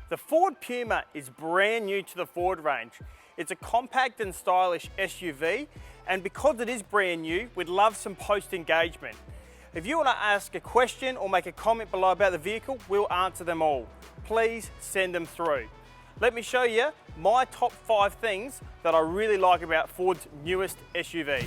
The Ford Puma is brand new to the Ford range. It's a compact and stylish SUV, and because it is brand new, we'd love some post-engagement. If you want to ask a question or make a comment below about the vehicle, we'll answer them all. Please send them through. Let me show you my top 5 things that I really like about Ford's newest SUV.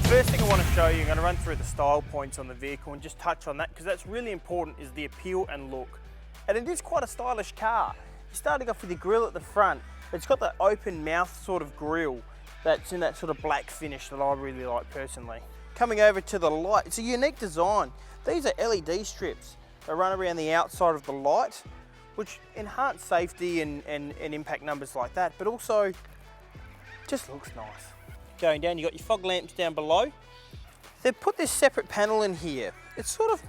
First thing I want to show you, I'm going to run through the style points on the vehicle and just touch on that because that's really important, is the appeal and look. And it is quite a stylish car. You're starting off with the grille at the front. It's got that open mouth sort of grille that's in that sort of black finish that I really like personally. Coming over to the light, it's a unique design. These are LED strips that run around the outside of the light, which enhance safety and impact numbers like that, but also just looks nice. Going down, you've got your fog lamps down below. They've put this separate panel in here. It's sort of,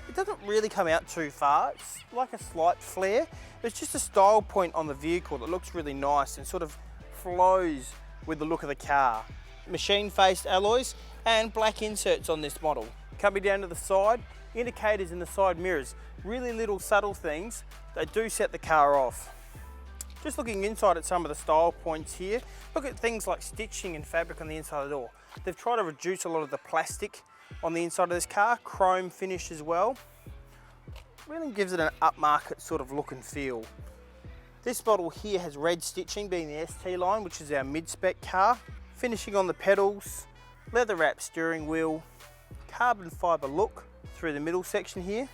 it doesn't really come out too far. It's like a slight flare. It's just a style point on the vehicle that looks really nice and sort of flows with the look of the car. Machine-faced alloys and black inserts on this model. Coming down to the side, indicators in the side mirrors. Really little subtle things that do set the car off. Just looking inside at some of the style points here, look at things like stitching and fabric on the inside of the door. They've tried to reduce a lot of the plastic on the inside of this car, chrome finish as well. Really gives it an upmarket sort of look and feel. This model here has red stitching, being the ST line, which is our mid-spec car. Finishing on the pedals, leather wrapped steering wheel, carbon fibre look through the middle section here.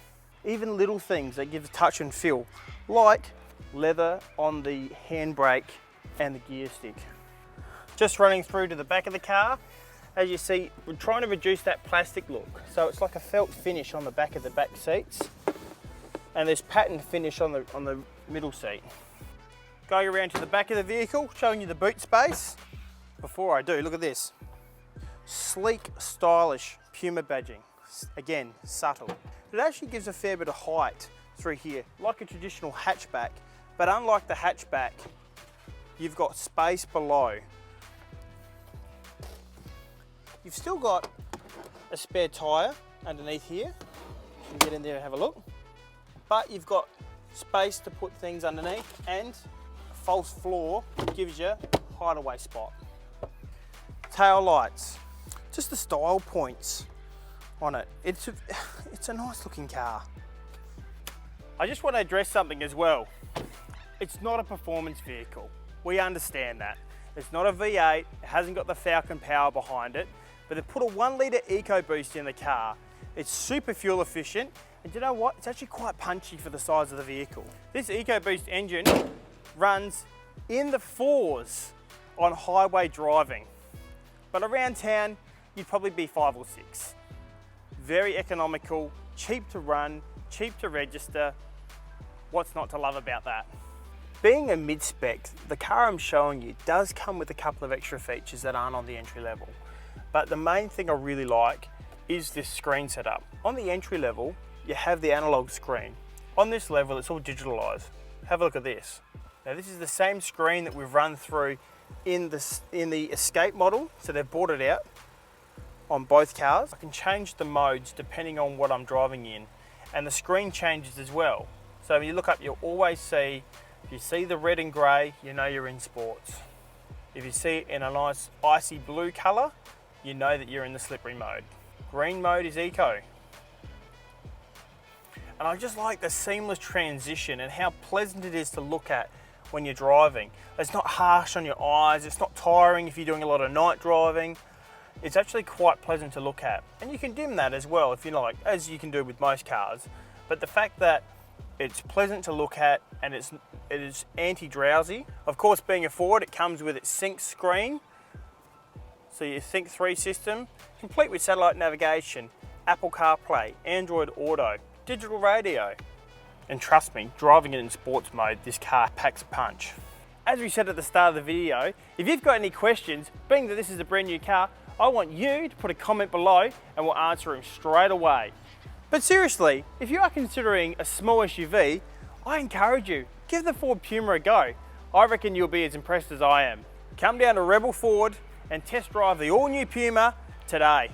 Even little things that give a touch and feel, like leather on the handbrake and the gear stick. Just running through to the back of the car, as you see, we're trying to reduce that plastic look. So it's like a felt finish on the back of the back seats, and there's pattern finish on the middle seat. Going around to the back of the vehicle, showing you the boot space. Before I do, look at this. Sleek, stylish Puma badging. Again, subtle. It actually gives a fair bit of height through here, like a traditional hatchback. But unlike the hatchback, you've got space below. You've still got a spare tyre underneath here. You can get in there and have a look. But you've got space to put things underneath, and a false floor gives you a hideaway spot. Tail lights, just the style points on it. It's a nice looking car. I just want to address something as well. It's not a performance vehicle. We understand that. It's not a V8, it hasn't got the Falcon power behind it, but they've put a 1 litre EcoBoost in the car. It's super fuel efficient, and you know what? It's actually quite punchy for the size of the vehicle. This EcoBoost engine runs in the 4s on highway driving, but around town, you'd probably be 5 or 6. Very economical, cheap to run, cheap to register. What's not to love about that? Being a mid-spec, the car I'm showing you does come with a couple of extra features that aren't on the entry level. But the main thing I really like is this screen setup. On the entry level, you have the analog screen. On this level, it's all digitalized. Have a look at this. Now this is the same screen that we've run through in the Escape model, so they've brought it out on both cars. I can change the modes depending on what I'm driving in, and the screen changes as well. So when you look up, you'll always see, if you see the red and grey, you know you're in sports. If you see it in a nice icy blue colour, you know that you're in the slippery mode. Green mode is eco. And I just like the seamless transition and how pleasant it is to look at when you're driving. It's not harsh on your eyes, it's not tiring if you're doing a lot of night driving. It's actually quite pleasant to look at. And you can dim that as well if you like, as you can do with most cars. But the fact that it's pleasant to look at and it is anti-drowsy. Of course, being a Ford, it comes with its sync screen. So your Sync 3 system, complete with satellite navigation, Apple CarPlay, Android Auto, digital radio. And trust me, driving it in sports mode, this car packs a punch. As we said at the start of the video, if you've got any questions, being that this is a brand new car, I want you to put a comment below and we'll answer them straight away. But seriously, if you are considering a small SUV, I encourage you, give the Ford Puma a go. I reckon you'll be as impressed as I am. Come down to Rebel Ford and test drive the all-new Puma today.